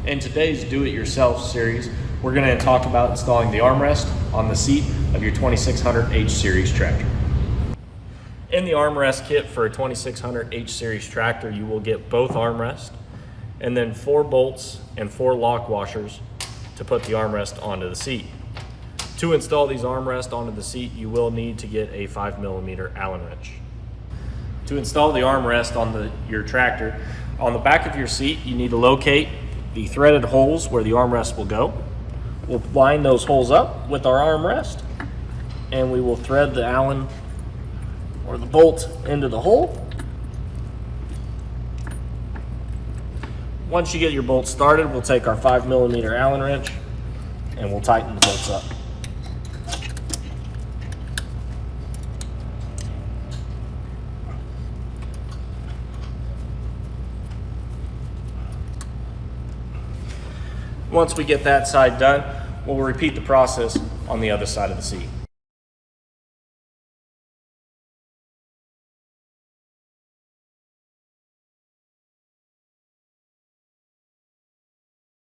In today's do-it-yourself series, we're going to talk about installing the armrest on the seat of your 2600 H series tractor. In the armrest kit for a 2600 H series tractor, you will get both armrests and then 4 bolts and 4 lock washers to put the armrest onto the seat. To install these armrests onto the seat, you will need to get a 5mm Allen wrench. To install the armrest on your tractor, on the back of your seat, you need to locate the threaded holes where the armrest will go. We'll line those holes up with our armrest, and we will thread the Allen or the bolt into the hole. Once you get your bolt started, we'll take our 5mm Allen wrench and we'll tighten the bolts up. Once we get that side done, we'll repeat the process on the other side of the seat.